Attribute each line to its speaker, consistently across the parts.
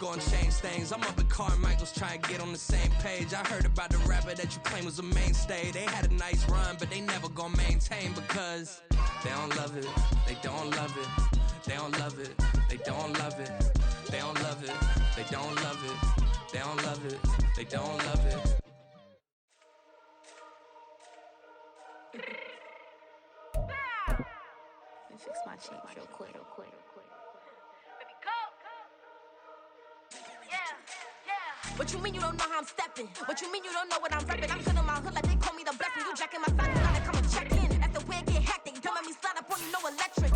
Speaker 1: gonna change things. I'm up at Carmichael's trying to get on the same page. I heard about the rapper that you claim was a mainstay. They had a nice run, but they never gonna maintain because they don't love it. They don't love it. They don't love it. They don't love it. They don't love it. They don't love it. They don't love it. They don't love it.
Speaker 2: Let me fix my cheek real quick. Baby, go. Yeah. What you mean you don't know how I'm stepping? What you mean you don't know what I'm repping? I'm feeling my hood like they call me the blessing. You jacking my side, you gotta come and check in. That's the way it get hectic. Don't make me slide up on you, no electric.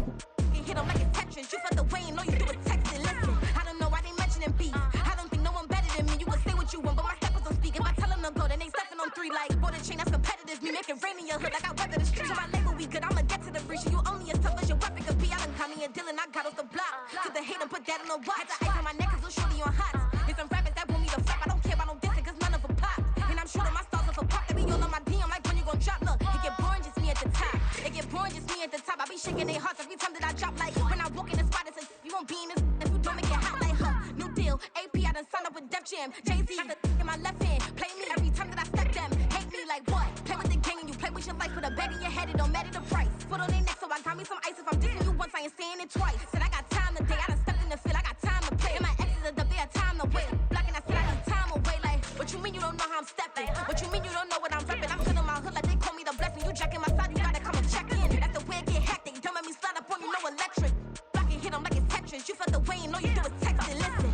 Speaker 2: You hit them like it's Tetris. You felt the way and all you do is text it. Listen, I don't know why they mentioning beef. I don't think no one better than me. You would say what you want, but my steppers don't speak. If I tell them to go, then they stepping on 3 like border chain. That's competitive. Me making rain in your hood like I weather the streets. So my label we good. I'ma get to the breach. You only as tough as your weapon could be. I done caught me a Dylan. I got off the block. Took the hate and put that on the watch. Had the ice on my neck 'cause little shorty on hot. There's some rappers that want me to flap. I don't care about no dissing 'cause none of them pop. And I'm shooting my stars off a pop. They be all on my DM like when you gon' drop. Look, it get boring just me at the top. It get boring just me at the top. I be shaking their hearts every time that I drop. Like when I walk in the spot, it's a you won't be in this if you don't make it hot like new deal. AP, I done signed up with Def Jam. Jay-Z got the in my left hand. Play me every time that I step them. Hate me like what? Play with the gang and you play with your life. Put a bet in your head, it don't matter the price. Foot on their neck, so I got me some ice. If I'm dissing you once, I ain't saying it twice. Said I got time today. I done stepped in the field. I got time to play. And my exes are the bare time to wait. Blocking, I said I need time away. Like, what you mean you don't know how I'm stepping? What you mean you don't know what I'm repping? I'm feeling my hood like they call me the blessing. You jacking my side, you gotta come and check in. That's the way it get hectic. Don't make me slide up on you, no electric. Blocking, hit them like it's Tetris. You felt the way and all you do is text it. Listen.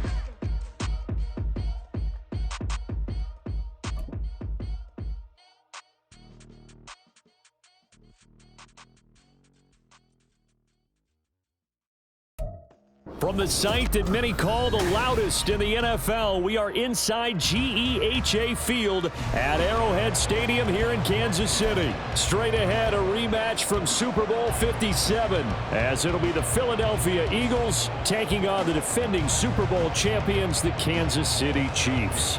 Speaker 3: From the site that many call the loudest in the NFL, we are inside GEHA Field at Arrowhead Stadium here in Kansas City. Straight ahead, a rematch from Super Bowl 57, as it'll be the Philadelphia Eagles taking on the defending Super Bowl champions, the Kansas City Chiefs.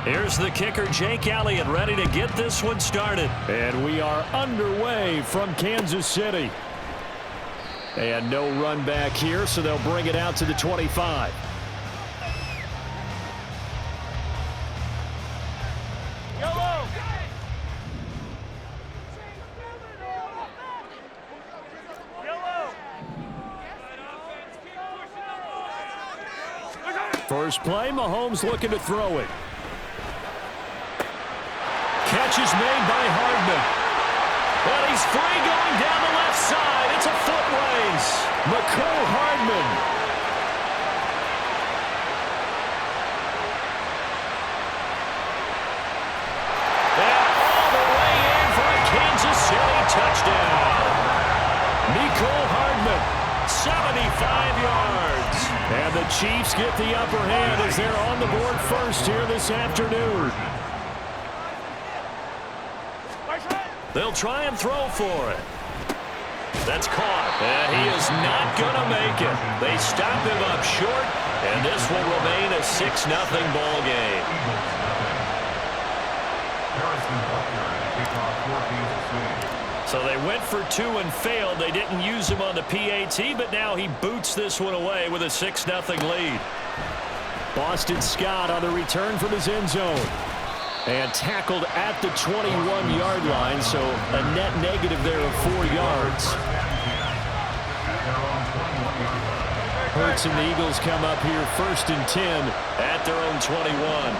Speaker 3: Here's the kicker, Jake Elliott, ready to get this one started. And we are underway from Kansas City. And no run back here, so they'll bring it out to the 25. First play, Mahomes looking to throw it. Catch is made by Hardman. And he's free going down the left side. It's a foot race. McCole Hardman. And all the way in for a Kansas City touchdown. McCole Hardman, 75 yards. And the Chiefs get the upper hand as they're on the board first here this afternoon. They'll try and throw for it. That's caught, and he is not going to make it. They stop him up short, and this will remain a 6-0 ball game. So they went for 2 and failed. They didn't use him on the PAT, but now he boots this one away with a 6-0 lead. Boston Scott on the return from his end zone. And tackled at the 21-yard line, so a net negative there of 4 yards. Hurts and the Eagles come up here 1st and 10 at their own 21.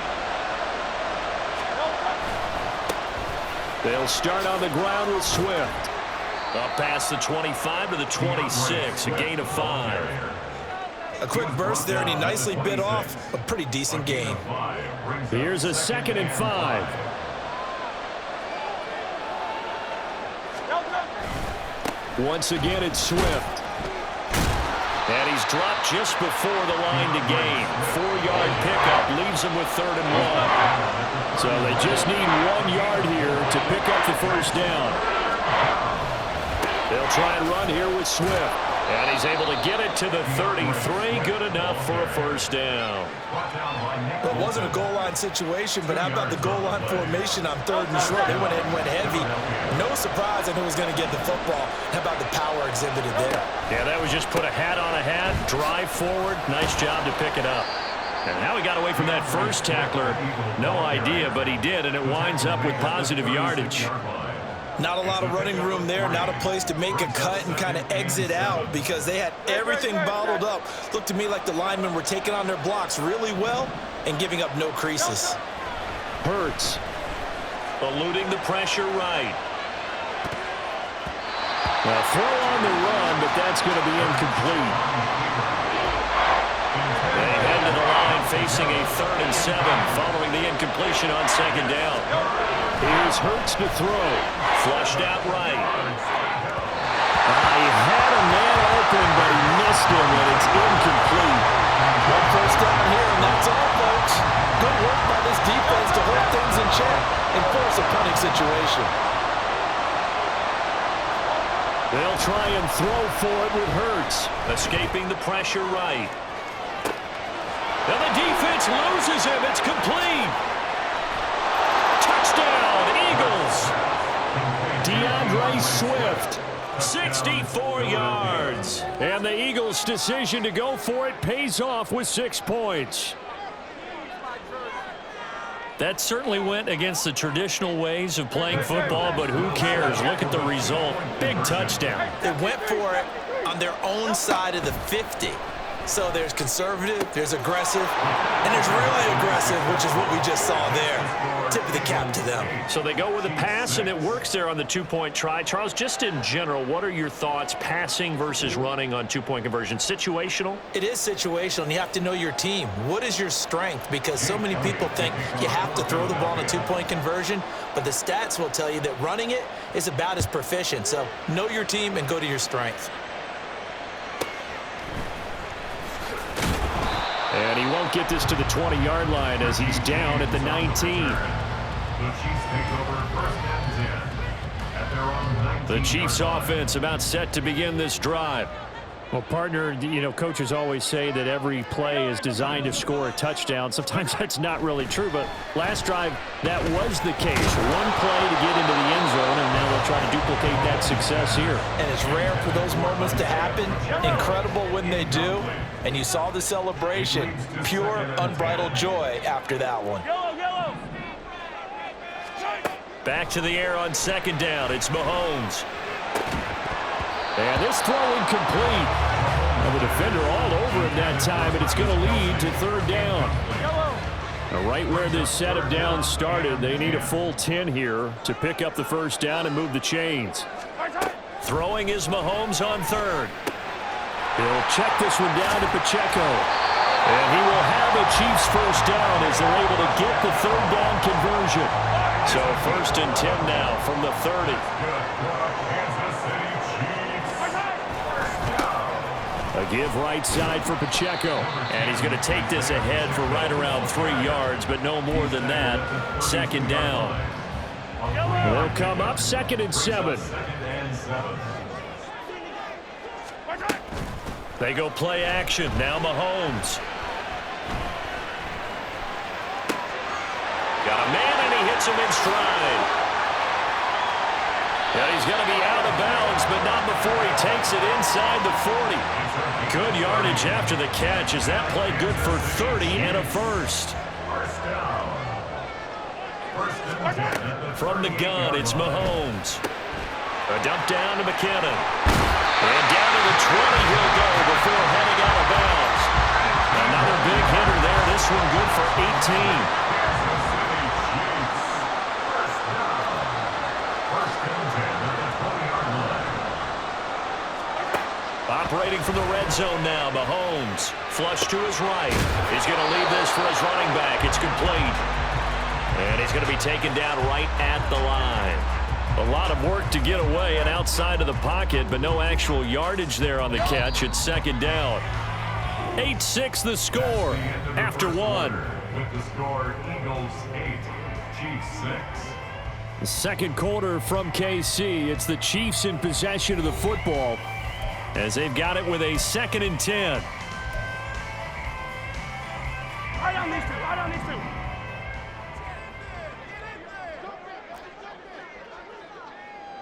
Speaker 3: They'll start on the ground with Swift. Up past the 25 to the 26, a gain of 5.
Speaker 4: A quick burst there, and he nicely bit off a pretty decent gain.
Speaker 3: Here's a 2nd and 5. Once again, it's Swift. And he's dropped just before the line to gain. 4-yard pickup leaves him with 3rd and 1. So they just need 1 yard here to pick up the first down. They'll try and run here with Swift. And he's able to get it to the 33. Good enough for a first down.
Speaker 4: Well, it wasn't a goal line situation, but how about the goal line formation on 3rd and short? They went in and went heavy. No surprise on who was going to get the football. How about the power exhibited there?
Speaker 3: Yeah, that was just put a hat on a hat, drive forward. Nice job to pick it up. And now he got away from that first tackler. No idea, but he did, and it winds up with positive yardage.
Speaker 4: Not a lot of running room there, not a place to make a cut and kind of exit out because they had everything bottled up. Looked to me like the linemen were taking on their blocks really well and giving up no creases.
Speaker 3: Hurts eluding the pressure right. Well, throw on the run, but that's going to be incomplete. They head to the line facing a 3rd and 7 following the incompletion on 2nd down. Here's Hurts to throw. Flushed out right. He had a man open, but he missed him, and it's incomplete.
Speaker 4: One first down here, and that's all, folks. Good work by this defense to hold things in check and force a punting situation.
Speaker 3: They'll try and throw for it with Hurts. Escaping the pressure right. And the defense loses him. It's complete. Touchdown, Eagles. DeAndre Swift, 64 yards. And the Eagles' decision to go for it pays off with 6 points. That certainly went against the traditional ways of playing football, but who cares? Look at the result. Big touchdown.
Speaker 4: They went for it on their own side of the 50. So there's conservative, there's aggressive, and there's really aggressive, which is what we just saw there. Tip of the cap to them.
Speaker 3: So they go with a pass, and it works there on the 2-point try. Charles, just in general, what are your thoughts passing versus running on 2-point conversion? Situational?
Speaker 4: It is situational, and you have to know your team. What is your strength? Because so many people think you have to throw the ball in a 2-point conversion, but the stats will tell you that running it is about as proficient. So know your team and go to your strength.
Speaker 3: And he won't get this to the 20-yard line as he's down at the 19. The Chiefs offense about set to begin this drive. Well, partner, you know, coaches always say that every play is designed to score a touchdown. Sometimes that's not really true, but last drive, that was the case. One play to get into the end zone, and now they'll try to duplicate that success here.
Speaker 4: And it's rare for those moments to happen. Incredible when they do. And you saw the celebration. Pure, unbridled joy after that one.
Speaker 3: Back to the air on 2nd down. It's Mahomes. And this throw incomplete. And the defender all over him that time, and it's going to lead to 3rd down. Now, right where this set of downs started, they need a full 10 here to pick up the first down and move the chains. Throwing is Mahomes on 3rd. He'll check this one down to Pacheco. And he will have a Chiefs first down as they're able to get the 3rd down conversion. So 1st and 10 now from the 30. A give right side for Pacheco. And he's going to take this ahead for right around 3 yards, but no more than that. 2nd down. They'll come up 2nd and 7. They go play action. Now Mahomes. Got a man, and he hits him in stride. And he's going to be out of bounds, but not before he takes it inside the 40. Good yardage after the catch as that play good for 30 and a first. From the gun, it's Mahomes. A dump down to McKinnon. And down to the 20 he'll go before heading out of bounds. Another big hitter there. This one good for 18. Operating from the red zone now, Mahomes. Flush to his right. He's going to leave this for his running back. It's complete. And he's going to be taken down right at the line. A lot of work to get away and outside of the pocket, but no actual yardage there on the catch. It's 2nd down. 8-6 the score after 1.
Speaker 5: With the score, Eagles 8,
Speaker 3: The second quarter from KC. It's the Chiefs in possession of the football as they've got it with a 2nd and 10.
Speaker 5: Right on these two. Right on these two.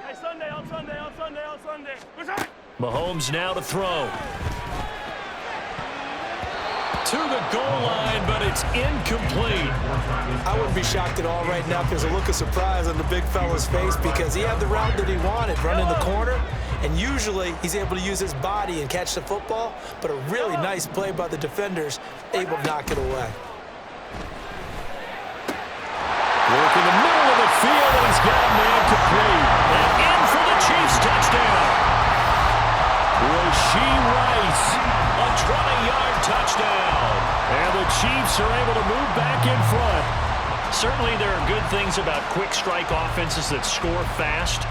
Speaker 5: Hey, Sunday, on Sunday, on Sunday, on Sunday.
Speaker 3: Mahomes now to throw. To the goal line, but it's incomplete.
Speaker 4: I wouldn't be shocked at all right now because a look of surprise on the big fella's face because he had the route that he wanted, running the corner, and usually he's able to use his body and catch the football, but a really nice play by the defenders, able to knock it away.
Speaker 3: Work in the middle of the field, and he's got a man complete. And in for the Chiefs touchdown. Rashee Rice, a 20-yard touchdown. And the Chiefs are able to move back in front.
Speaker 6: Certainly there are good things about quick strike offenses that score fast,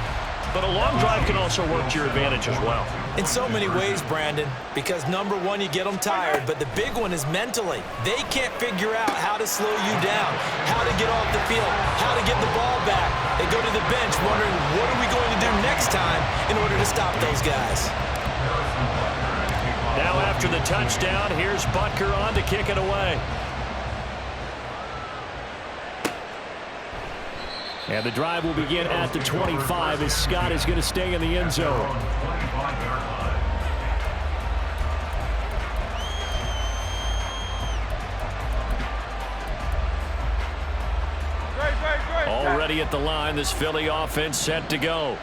Speaker 6: but a long drive can also work to your advantage as well.
Speaker 4: In so many ways, Brandon, because number one, you get them tired, but the big one is mentally. They can't figure out how to slow you down, how to get off the field, how to get the ball back. They go to the bench wondering, what are we going to do next time in order to stop those guys?
Speaker 3: Now after the touchdown, here's Butker on to kick it away. And the drive will begin at the 25 as Scott is going to stay in the end zone. Already at the line, this Philly offense set to go.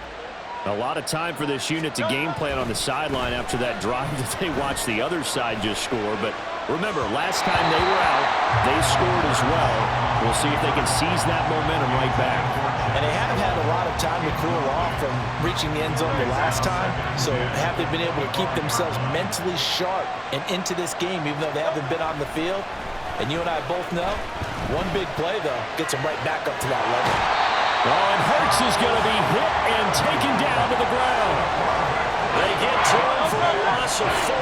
Speaker 3: A lot of time for this unit to game plan on the sideline after that drive that they watched the other side just score. But remember, last time they were out, they scored as well. We'll see if they can seize that momentum right back.
Speaker 4: And they have had a lot of time to cool off from reaching the end zone the last time. So have they been able to keep themselves mentally sharp and into this game, even though they haven't been on the field? And you and I both know, one big play, though, gets them right back up to that level.
Speaker 3: Oh, and Hurts is going to be hit and taken down to the ground. They get to him for a loss of 4,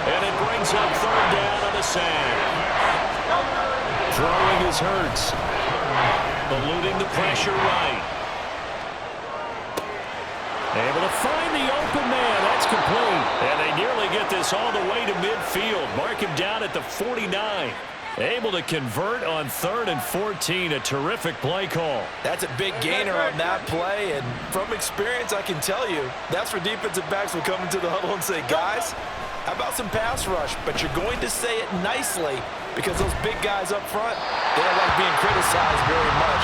Speaker 3: and it brings up 3rd down on the sand. Throwing is Hurts. Eluding the pressure right. Able to find the open man. That's complete. And they nearly get this all the way to midfield. Mark him down at the 49. Able to convert on 3rd and 14. A terrific play call.
Speaker 4: That's a big gainer on that play, and from experience, I can tell you, that's where defensive backs will come into the huddle and say, guys, how about some pass rush? But you're going to say it nicely because those big guys up front, they don't like being criticized very much.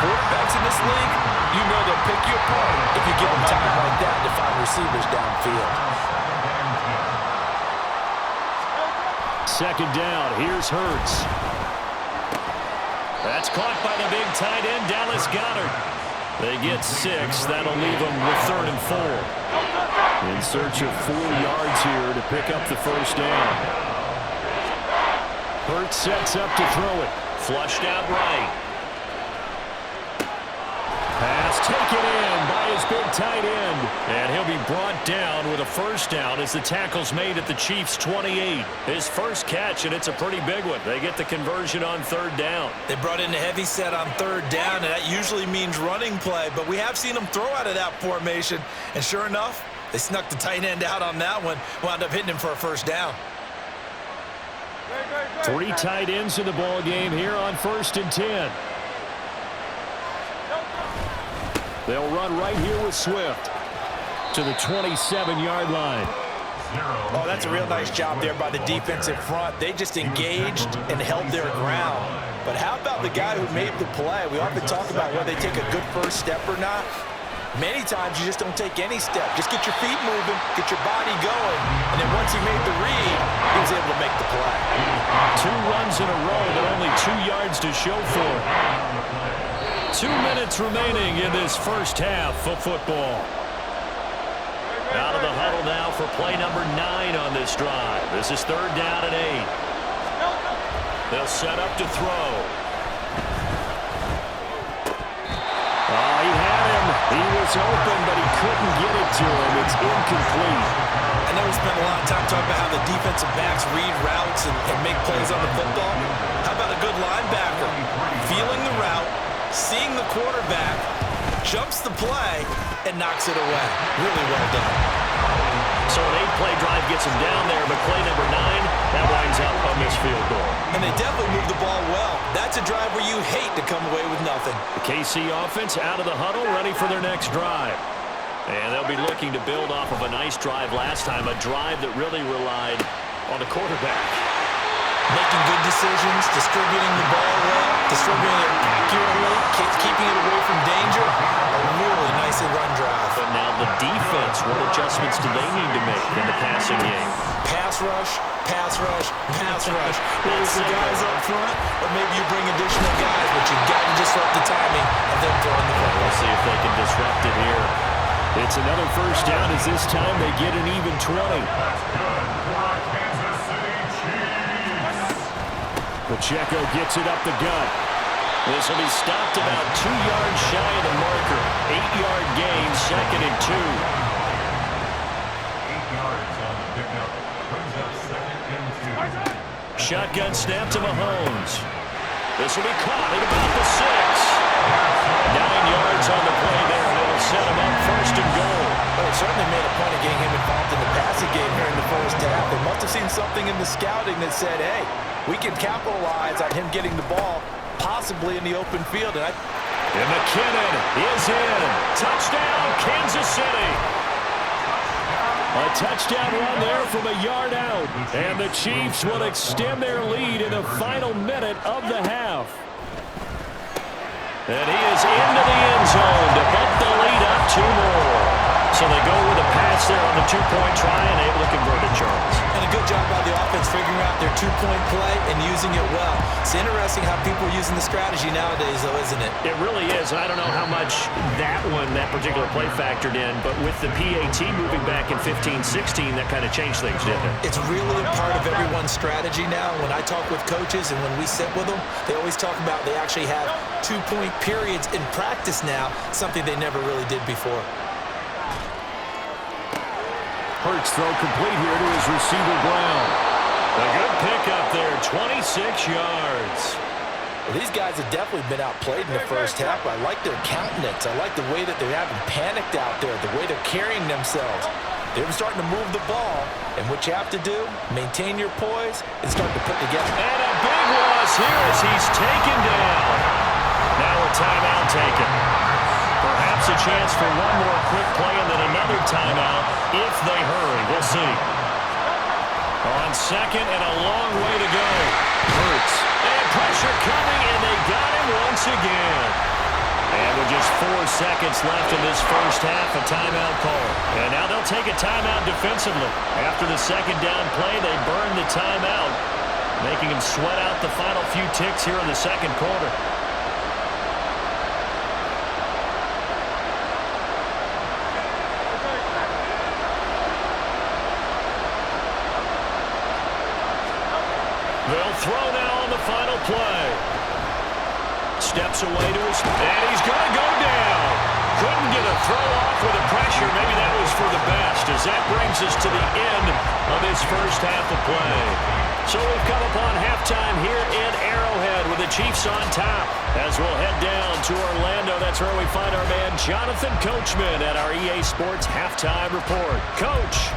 Speaker 4: Quarterbacks in this league, you know they'll pick you apart if you give them time like that to find receivers downfield.
Speaker 3: 2nd down. Here's Hurts. That's caught by the big tight end, Dallas Goedert. They get 6. That'll leave them with 3rd and 4. In search of 4 yards here to pick up the 1st down. Hurts sets up to throw it. Flushed out right. Pass taken in by his big tight end. And he'll be brought down with a 1st down as the tackle's made at the Chiefs' 28. His first catch, and it's a pretty big one. They get the conversion on 3rd down.
Speaker 4: They brought in a heavy set on 3rd down, and that usually means running play. But we have seen them throw out of that formation. And sure enough, they snuck the tight end out on that one. Wound up hitting him for a 1st down.
Speaker 3: 3 tight ends in the ball game here on 1st and 10. They'll run right here with Swift to the 27-yard line.
Speaker 4: Oh, that's a real nice job there by the defensive front. They just engaged and held their ground. But how about the guy who made the play? We often talk about whether they take a good first step or not. Many times you just don't take any step. Just get your feet moving, get your body going, and then once he made the read, he was able to make the play.
Speaker 3: 2 runs in a row, but only 2 yards to show for it. 2 minutes remaining in this first half of football. Out of the huddle now for play number 9 on this drive. This is 3rd down and 8. They'll set up to throw. Oh, he had him. He was open, but he couldn't get it to him. It's incomplete.
Speaker 4: I know we spent a lot of time talking about how the defensive backs read routes and make plays on the football. How about a good linebacker feeling the route, seeing the quarterback, jumps the play, and knocks it away. Really well done.
Speaker 6: So an 8-play drive gets him down there, but play number 9, that winds up on this field goal.
Speaker 4: And they definitely moved the ball well. That's a drive where you hate to come away with nothing.
Speaker 6: The KC offense out of the huddle, ready for their next drive. And they'll be looking to build off of a nice drive last time, a drive that really relied on the quarterback.
Speaker 4: Making good decisions, distributing the ball well, distributing it accurately, keeping it away from danger. A really nicely run drive.
Speaker 6: But now the defense, what adjustments do they need to make in the passing game?
Speaker 4: Pass rush, pass rush, pass rush. It's the guys up front, or maybe you bring additional guys, but you've got to disrupt the timing of them throwing the ball.
Speaker 6: We'll see if they can disrupt it here. It's another first down as this time they get an even 20. Pacheco gets it up the gut. This will be stopped about 2 yards shy of the marker. 8-yard gain, 2nd and 2.
Speaker 7: 8 yards on the pickup. Brings up 2nd and 2.
Speaker 6: Shotgun snap to Mahomes. This will be caught at about the 6. 9 yards on the play there, and it'll set him up 1st and goal.
Speaker 4: Well, it certainly made a point of getting him involved in the passing game here in the first half. They must have seen something in the scouting that said, hey, we can capitalize on him getting the ball, possibly in the open field. And
Speaker 6: McKinnon is in. Touchdown, Kansas City. A touchdown run there from a yard out. And the Chiefs will extend their lead in the final minute of the half. And he is into the end zone to bump the lead up 2 more. So they go with a pass there on the 2-point try and able to convert it, Charles.
Speaker 4: And a good job by the offense figuring out their 2-point play and using it well. It's interesting how people are using the strategy nowadays, though, isn't it?
Speaker 6: It really is. And I don't know how much that particular play factored in, but with the PAT moving back in 15-16, that kind of changed things, didn't it?
Speaker 4: It's really a part of everyone's strategy now. When I talk with coaches and when we sit with them, they always talk about they actually have 2-point periods in practice now, something they never really did before.
Speaker 3: Hurts throw complete here to his receiver, Brown.
Speaker 6: A good pickup there, 26 yards.
Speaker 4: Well, these guys have definitely been outplayed in the first half. I like their countenance. I like the way that they're having panicked out there, the way they're carrying themselves. They're starting to move the ball, and what you have to do, maintain your poise and start to put together.
Speaker 6: And a big loss here as he's taken down. Now a timeout taken. Perhaps a chance for one more quick play and then another timeout if they hurry. We'll see. On 2nd and a long way to go. Hurts. And pressure coming, and they got him once again. And with just 4 seconds left in this first half, a timeout call. And now they'll take a timeout defensively. After the 2nd down play, they burn the timeout, making him sweat out the final few ticks here in the 2nd quarter. They'll throw now on the final play. Steps away to his, and he's going to go down. Couldn't get a throw off with the pressure. Maybe that was for the best, as that brings us to the end of this first half of play. So we've come upon halftime here in Arrowhead with the Chiefs on top. As we'll head down to Orlando, that's where we find our man Jonathan Coachman at our EA Sports Halftime Report. Coach.